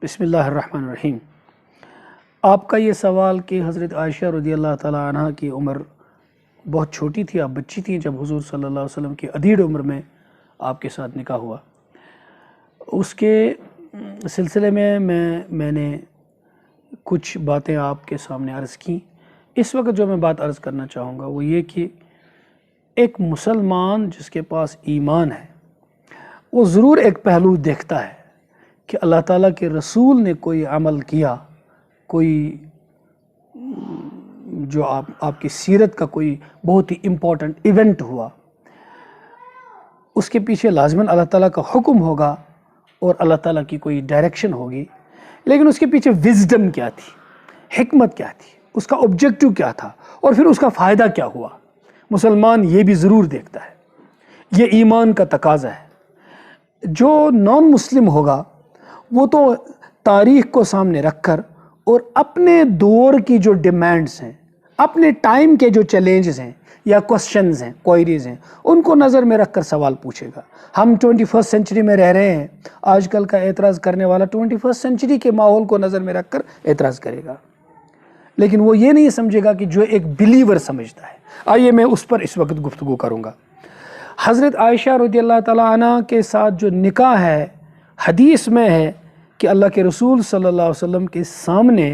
بسم اللہ الرحمن الرحیم۔ آپ کا یہ سوال کہ حضرت عائشہ رضی اللہ تعالیٰ عنہ کی عمر بہت چھوٹی تھی، آپ بچی تھیں جب حضور صلی اللہ علیہ وسلم کی ادھیڑ عمر میں آپ کے ساتھ نکاح ہوا، اس کے سلسلے میں نے کچھ باتیں آپ کے سامنے عرض کی۔ اس وقت جو میں بات عرض کرنا چاہوں گا وہ یہ کہ ایک مسلمان جس کے پاس ایمان ہے وہ ضرور ایک پہلو دیکھتا ہے کہ اللہ تعالیٰ کے رسول نے کوئی عمل کیا، کوئی جو آپ کی سیرت کا کوئی بہت ہی امپورٹنٹ ایونٹ ہوا، اس کے پیچھے لازماً اللہ تعالیٰ کا حکم ہوگا اور اللہ تعالیٰ کی کوئی ڈائریکشن ہوگی، لیکن اس کے پیچھے وزڈم کیا تھی، حکمت کیا تھی، اس کا آبجیکٹو کیا تھا، اور پھر اس کا فائدہ کیا ہوا۔ مسلمان یہ بھی ضرور دیکھتا ہے، یہ ایمان کا تقاضا ہے۔ جو نان مسلم ہوگا وہ تو تاریخ کو سامنے رکھ کر اور اپنے دور کی جو ڈیمانڈز ہیں، اپنے ٹائم کے جو چیلنجز ہیں یا کوسچنز ہیں، کوئریز ہیں، ان کو نظر میں رکھ کر سوال پوچھے گا۔ ہم 21 سینچری میں رہ رہے ہیں، آج کل کا اعتراض کرنے والا 21 سینچری کے ماحول کو نظر میں رکھ کر اعتراض کرے گا، لیکن وہ یہ نہیں سمجھے گا کہ جو ایک بلیور سمجھتا ہے۔ آئیے میں اس پر اس وقت گفتگو کروں گا۔ حضرت عائشہ رضی اللہ تعالیٰ عنہ کے ساتھ جو نکاح ہے، حدیث میں ہے کہ اللہ کے رسول صلی اللہ علیہ وسلم کے سامنے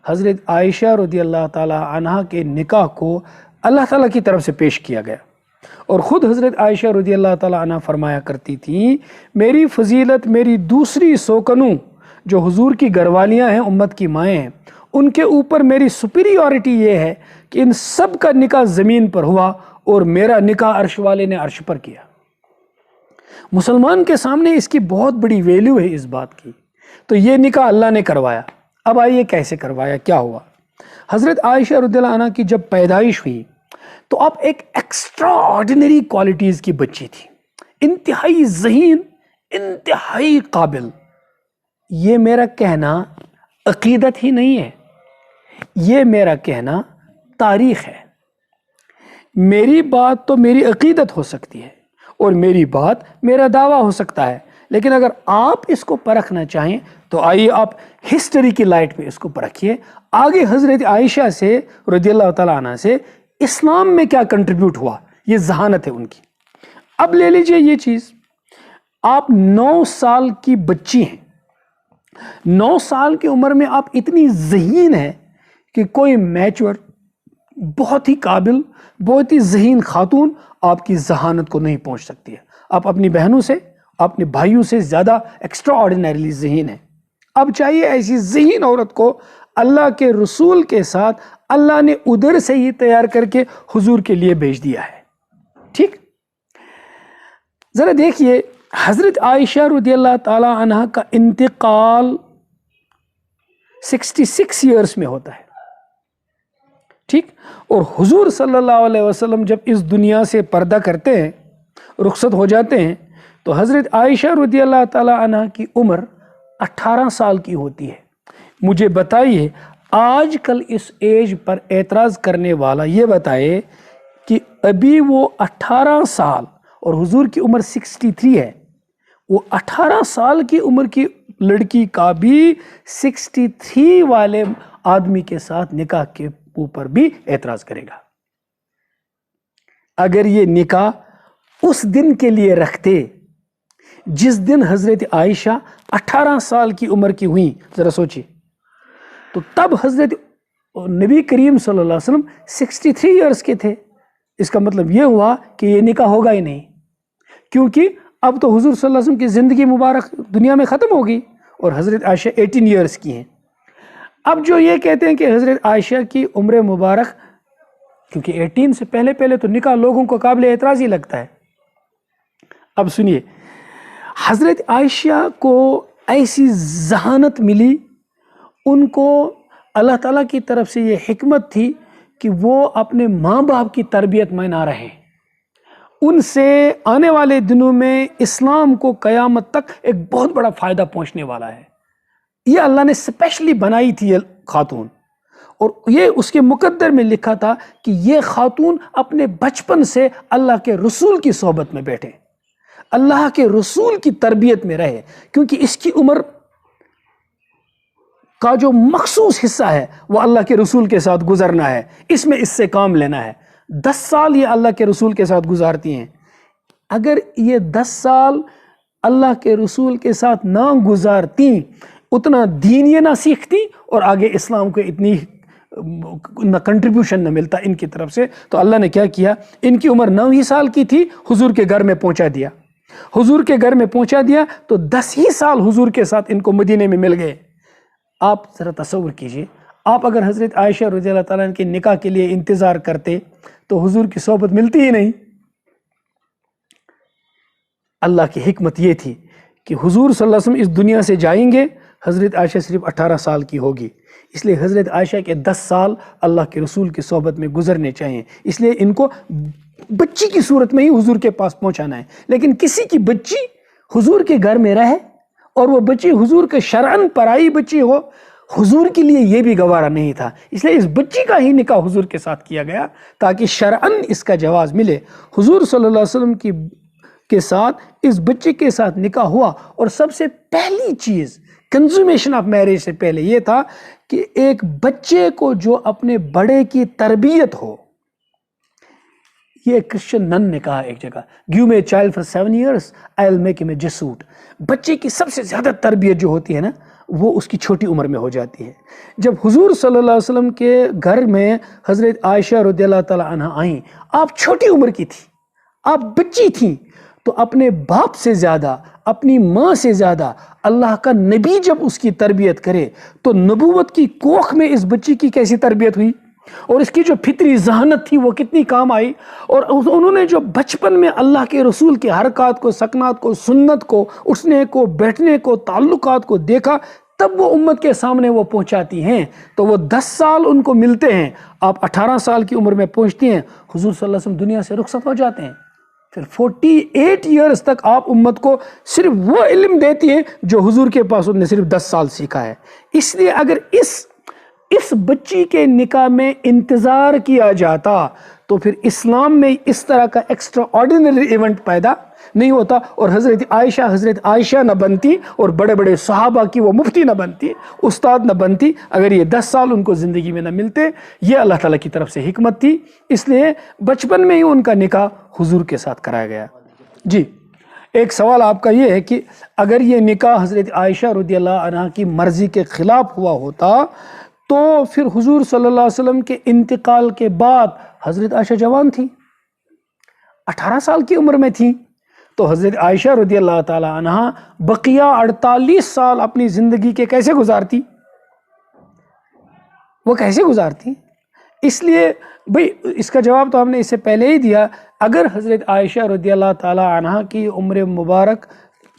حضرت عائشہ رضی اللہ تعالیٰ عنہ کے نکاح کو اللہ تعالیٰ کی طرف سے پیش کیا گیا، اور خود حضرت عائشہ رضی اللہ تعالیٰ عنہ فرمایا کرتی تھیں، میری فضیلت میری دوسری سوکنوں جو حضور کی گھروالیاں ہیں، امت کی مائیں ہیں، ان کے اوپر میری سپیریورٹی یہ ہے کہ ان سب کا نکاح زمین پر ہوا اور میرا نکاح عرش والے نے عرش پر کیا۔ مسلمان کے سامنے اس کی بہت بڑی ویلیو ہے اس بات کی۔ تو یہ نکاح اللہ نے کروایا۔ اب آئیے کیسے کروایا، کیا ہوا۔ حضرت عائشہ رضی اللہ عنہ کی جب پیدائش ہوئی تو اب ایک ایکسٹرا آرڈینری کوالٹیز کی بچی تھی، انتہائی ذہین، انتہائی قابل۔ یہ میرا کہنا عقیدت ہی نہیں ہے، یہ میرا کہنا تاریخ ہے۔ میری بات تو میری عقیدت ہو سکتی ہے اور میری بات میرا دعویٰ ہو سکتا ہے، لیکن اگر آپ اس کو پرکھنا چاہیں تو آئیے آپ ہسٹری کی لائٹ میں اس کو پرکھیے۔ آگے حضرت عائشہ سے رضی اللہ تعالیٰ عنہ سے اسلام میں کیا کنٹریبیوٹ ہوا، یہ ذہانت ہے ان کی۔ اب لے لیجئے یہ چیز، آپ 9 سال کی بچی ہیں، 9 سال کی عمر میں آپ اتنی ذہین ہیں کہ کوئی میچور، بہت ہی قابل، بہت ہی ذہین خاتون آپ کی ذہانت کو نہیں پہنچ سکتی ہے۔ آپ اپنی بہنوں سے، اپنے بھائیوں سے زیادہ ایکسٹرا آرڈینریلی ذہین ہیں۔ اب چاہیے ایسی ذہین عورت کو اللہ کے رسول کے ساتھ اللہ نے ادھر سے ہی تیار کر کے حضور کے لیے بھیج دیا ہے۔ ٹھیک، ذرا دیکھیے، حضرت عائشہ رضی اللہ تعالی عنہ کا انتقال 66 ایئرس میں ہوتا ہے، ٹھیک، اور حضور صلی اللہ علیہ وسلم جب اس دنیا سے پردہ کرتے ہیں، رخصت ہو جاتے ہیں، تو حضرت عائشہ رضی اللہ تعالی عنہ کی عمر 18 سال کی ہوتی ہے۔ مجھے بتائیے، آج کل اس ایج پر اعتراض کرنے والا یہ بتائے کہ ابھی وہ 18 سال اور حضور کی عمر 63 ہے، وہ 18 سال کی عمر کی لڑکی کا بھی 63 والے آدمی کے ساتھ نکاح کے اوپر بھی اعتراض کرے گا۔ اگر یہ نکاح اس دن کے لیے رکھتے جس دن حضرت عائشہ 18 سال کی عمر کی ہوئی، ذرا سوچیے، تو تب حضرت نبی کریم صلی اللہ علیہ وسلم 63 ایئرس کے تھے۔ اس کا مطلب یہ ہوا کہ یہ نکاح ہوگا ہی نہیں، کیونکہ اب تو حضور صلی اللہ علیہ وسلم کی زندگی مبارک دنیا میں ختم ہوگی اور حضرت عائشہ 18 ایئرس کی ہیں۔ اب جو یہ کہتے ہیں کہ حضرت عائشہ کی عمر مبارک، کیونکہ 18 سے پہلے تو نکاح لوگوں کو قابل اعتراض ہی لگتا ہے۔ اب سنیے، حضرت عائشہ کو ایسی ذہانت ملی، ان کو اللہ تعالیٰ کی طرف سے یہ حکمت تھی کہ وہ اپنے ماں باپ کی تربیت میں نہ رہیں۔ ان سے آنے والے دنوں میں اسلام کو قیامت تک ایک بہت بڑا فائدہ پہنچنے والا ہے۔ یہ اللہ نے سپیشلی بنائی تھی یہ خاتون، اور یہ اس کے مقدر میں لکھا تھا کہ یہ خاتون اپنے بچپن سے اللہ کے رسول کی صحبت میں بیٹھے، اللہ کے رسول کی تربیت میں رہے، کیونکہ اس کی عمر کا جو مخصوص حصہ ہے وہ اللہ کے رسول کے ساتھ گزرنا ہے، اس میں اس سے کام لینا ہے۔ 10 سال یہ اللہ کے رسول کے ساتھ گزارتی ہیں، اگر یہ 10 سال اللہ کے رسول کے ساتھ نہ گزارتی، اتنا دین یہ نہ سیکھتی اور آگے اسلام کو اتنی نہ کنٹریبیوشن نہ ملتا ان کی طرف سے۔ تو اللہ نے کیا کیا، ان کی عمر 9 ہی سال کی تھی، حضور کے گھر میں پہنچا دیا، حضور کے گھر میں پہنچا دیا تو 10 ہی سال حضور کے ساتھ ان کو مدینے میں مل گئے۔ آپ ذرا تصور کیجئے، آپ اگر حضرت عائشہ رضی اللہ تعالیٰ عنہ کے نکاح کے لیے انتظار کرتے تو حضور کی صحبت ملتی ہی نہیں۔ اللہ کی حکمت یہ تھی کہ حضور صلی اللہ علیہ وسلم اس دنیا سے جائیں گے، حضرت عائشہ صرف 18 سال کی ہوگی، اس لیے حضرت عائشہ کے 10 سال اللہ کے رسول کی صحبت میں گزرنے چاہیے، اس لیے ان کو بچی کی صورت میں ہی حضور کے پاس پہنچانا ہے۔ لیکن کسی کی بچی حضور کے گھر میں رہے اور وہ بچی حضور کے شرعاً پرائی بچی ہو، حضور کے لیے یہ بھی گوارا نہیں تھا، اس لیے اس بچی کا ہی نکاح حضور کے ساتھ کیا گیا تاکہ شرعاً اس کا جواز ملے۔ حضور صلی اللہ علیہ وسلم کے ساتھ اس بچے کے ساتھ نکاح ہوا، اور سب سے پہلی چیز کنزومیشن آف میرج سے پہلے یہ تھا کہ ایک بچے کو جو اپنے بڑے کی تربیت ہو۔ یہ کرسچن نن نے کہا ایک جگہ، give me a child for 7 years I'll make him a Jesuit۔ بچے کی سب سے زیادہ تربیت جو ہوتی ہے نا وہ اس کی چھوٹی عمر میں ہو جاتی ہے۔ جب حضور صلی اللہ علیہ وسلم کے گھر میں حضرت عائشہ رضی اللہ تعالی عنہ آئیں، آپ چھوٹی عمر کی تھی، آپ بچی تھیں، تو اپنے باپ سے زیادہ، اپنی ماں سے زیادہ اللہ کا نبی جب اس کی تربیت کرے تو نبوت کی کوکھ میں اس بچی کی کیسی تربیت ہوئی، اور اس کی جو فطری ذہانت تھی وہ کتنی کام آئی، اور انہوں نے جو بچپن میں اللہ کے رسول کے حرکات کو، سکنات کو، سنت کو، اٹھنے کو، بیٹھنے کو، تعلقات کو دیکھا، تب وہ امت کے سامنے وہ پہنچاتی ہیں۔ تو وہ 10 سال ان کو ملتے ہیں، آپ 18 سال کی عمر میں پہنچتی ہیں، حضور صلی اللہ علیہ وسلم دنیا سے رخصت ہو جاتے ہیں، پھر 48 ایئرز تک آپ امت کو صرف وہ علم دیتی ہیں جو حضور کے پاس انہوں نے صرف 10 سال سیکھا ہے۔ اس لیے اگر اس بچی کے نکاح میں انتظار کیا جاتا تو پھر اسلام میں اس طرح کا ایکسٹرا آرڈینری ایونٹ پیدا نہیں ہوتا، اور حضرت عائشہ نہ بنتی، اور بڑے بڑے صحابہ کی وہ مفتی نہ بنتی، استاد نہ بنتی، اگر یہ 10 سال ان کو زندگی میں نہ ملتے۔ یہ اللہ تعالیٰ کی طرف سے حکمت تھی، اس لیے بچپن میں ہی ان کا نکاح حضور کے ساتھ کرایا گیا۔ جی، ایک سوال آپ کا یہ ہے کہ اگر یہ نکاح حضرت عائشہ رضی اللہ عنہ کی مرضی کے خلاف ہوا ہوتا تو پھر حضور صلی اللہ علیہ وسلم کے انتقال کے بعد حضرت عائشہ جوان تھی، 18 سال کی عمر میں تھی، تو حضرت عائشہ رضی اللہ تعالی عنہ بقیہ 48 سال اپنی زندگی کے کیسے گزارتی؟ وہ کیسے گزارتی؟ اس لیے بھئی اس کا جواب تو ہم نے اس سے پہلے ہی دیا، اگر حضرت عائشہ رضی اللہ تعالی عنہ کی عمر مبارک،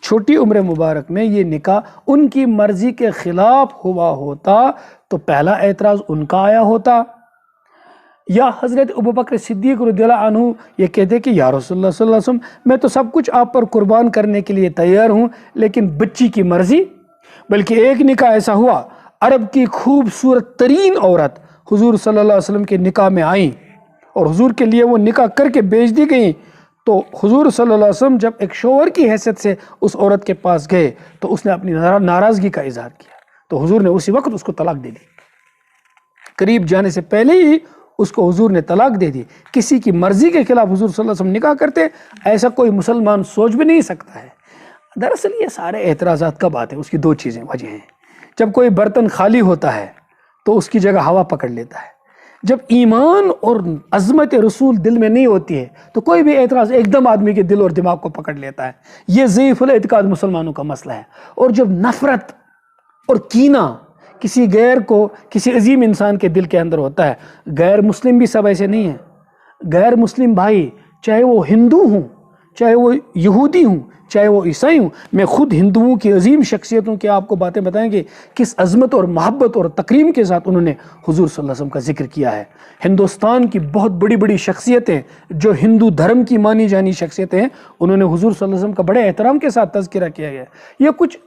چھوٹی عمر مبارک میں یہ نکاح ان کی مرضی کے خلاف ہوا ہوتا تو پہلا اعتراض ان کا آیا ہوتا، یا حضرت ابوبکر صدیق رضی اللہ عنہ یہ کہتے کہ یا رسول اللہ صلی اللہ علیہ وسلم میں تو سب کچھ آپ پر قربان کرنے کے لیے تیار ہوں، لیکن بچی کی مرضی۔ بلکہ ایک نکاح ایسا ہوا، عرب کی خوبصورت ترین عورت حضور صلی اللہ علیہ وسلم کے نکاح میں آئیں اور حضور کے لیے وہ نکاح کر کے بیچ دی گئیں، تو حضور صلی اللہ علیہ وسلم جب ایک شوہر کی حیثیت سے اس عورت کے پاس گئے تو اس نے اپنی ناراضگی کا اظہار کیا، تو حضور نے اسی وقت اس کو طلاق دے دی، قریب جانے سے پہلے ہی اس کو حضور نے طلاق دے دی۔ کسی کی مرضی کے خلاف حضور صلی اللہ علیہ وسلم نکاح کرتے، ایسا کوئی مسلمان سوچ بھی نہیں سکتا ہے۔ دراصل یہ سارے اعتراضات کب آتے ہیں؟ اس کی 2 چیزیں وجہ ہیں۔ جب کوئی برتن خالی ہوتا ہے تو اس کی جگہ ہوا پکڑ لیتا ہے، جب ایمان اور عظمت رسول دل میں نہیں ہوتی ہے تو کوئی بھی اعتراض ایک دم آدمی کے دل اور دماغ کو پکڑ لیتا ہے۔ یہ ضعیف الاعتقاد مسلمانوں کا مسئلہ ہے۔ اور جب نفرت اور کینہ کسی غیر کو، کسی عظیم انسان کے دل کے اندر ہوتا ہے، غیر مسلم بھی سب ایسے نہیں ہیں، غیر مسلم بھائی چاہے وہ ہندو ہوں، چاہے وہ یہودی ہوں، چاہے وہ عیسائی ہوں، میں خود ہندوؤں کی عظیم شخصیتوں کی آپ کو باتیں بتائیں گے کس عظمت اور محبت اور تکریم کے ساتھ انہوں نے حضور صلی اللہ علیہ وسلم کا ذکر کیا ہے۔ ہندوستان کی بہت بڑی بڑی شخصیتیں جو ہندو دھرم کی مانی جانی شخصیتیں ہیں، انہوں نے حضور صلی اللہ علیہ وسلم کا بڑے احترام کے ساتھ تذکرہ کیا ہے۔ یہ کچھ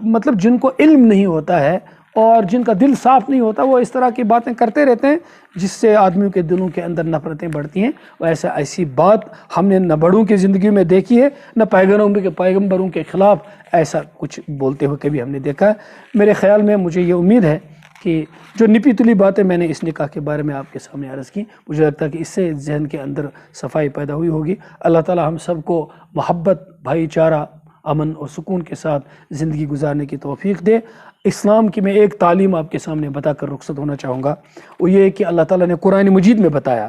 مطلب جن کو علم نہیں ہوتا ہے اور جن کا دل صاف نہیں ہوتا وہ اس طرح کی باتیں کرتے رہتے ہیں جس سے آدمیوں کے دلوں کے اندر نفرتیں بڑھتی ہیں. ویسے ایسی بات ہم نے نہ بڑوں کی زندگی میں دیکھی ہے نہ پیغمبروں کے خلاف ایسا کچھ بولتے ہوئے کبھی ہم نے دیکھا ہے. میرے خیال میں مجھے یہ امید ہے کہ جو نپی تلی باتیں میں نے اس نکاح کے بارے میں آپ کے سامنے عرض کی، مجھے لگتا ہے کہ اس سے ذہن کے اندر صفائی پیدا ہوئی ہوگی. اللہ تعالی ہم سب کو محبت، بھائی چارہ، امن اور سکون کے ساتھ زندگی گزارنے کی توفیق دے. اسلام کی میں ایک تعلیم آپ کے سامنے بتا کر رخصت ہونا چاہوں گا، وہ یہ ہے کہ اللہ تعالیٰ نے قرآن مجید میں بتایا،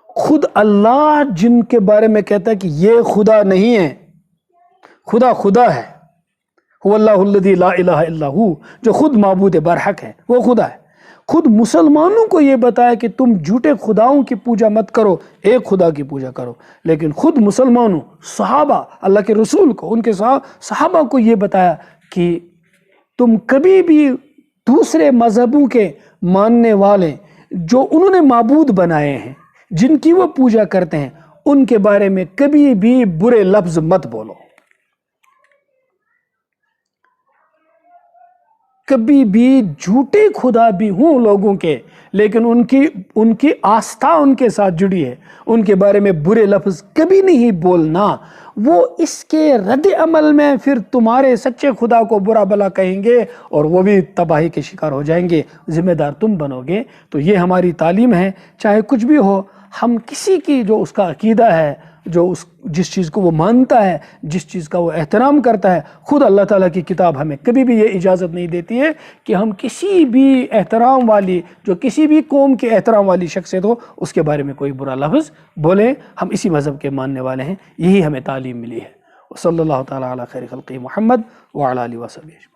خود اللہ جن کے بارے میں کہتا ہے کہ یہ خدا نہیں ہے، خدا خدا ہے، هو اللہ الذی لا الہ الا ہو، جو خود معبود برحق ہے، وہ خدا ہے. خود مسلمانوں کو یہ بتایا کہ تم جھوٹے خداؤں کی پوجا مت کرو، ایک خدا کی پوجا کرو. لیکن خود مسلمانوں، صحابہ، اللہ کے رسول کو، ان کے صحابہ کو یہ بتایا کہ تم کبھی بھی دوسرے مذہبوں کے ماننے والے جو انہوں نے معبود بنائے ہیں، جن کی وہ پوجا کرتے ہیں، ان کے بارے میں کبھی بھی برے لفظ مت بولو. کبھی بھی جھوٹے خدا بھی ہوں لوگوں کے، لیکن ان کی آستھا ان کے ساتھ جڑی ہے، ان کے بارے میں برے لفظ کبھی نہیں بولنا. وہ اس کے رد عمل میں پھر تمہارے سچے خدا کو برا بلا کہیں گے اور وہ بھی تباہی کے شکار ہو جائیں گے، ذمہ دار تم بنو گے. تو یہ ہماری تعلیم ہے، چاہے کچھ بھی ہو، ہم کسی کی جو اس کا عقیدہ ہے، جو جس چیز کو وہ مانتا ہے، جس چیز کا وہ احترام کرتا ہے، خود اللہ تعالیٰ کی کتاب ہمیں کبھی بھی یہ اجازت نہیں دیتی ہے کہ ہم کسی بھی احترام والی، جو کسی بھی قوم کے احترام والی شخصیت ہو، اس کے بارے میں کوئی برا لفظ بولیں. ہم اسی مذہب کے ماننے والے ہیں، یہی ہمیں تعلیم ملی ہے. صلی اللہ تعالیٰ علی خیر خلقہ محمد وعلی آلہ وصحبہ.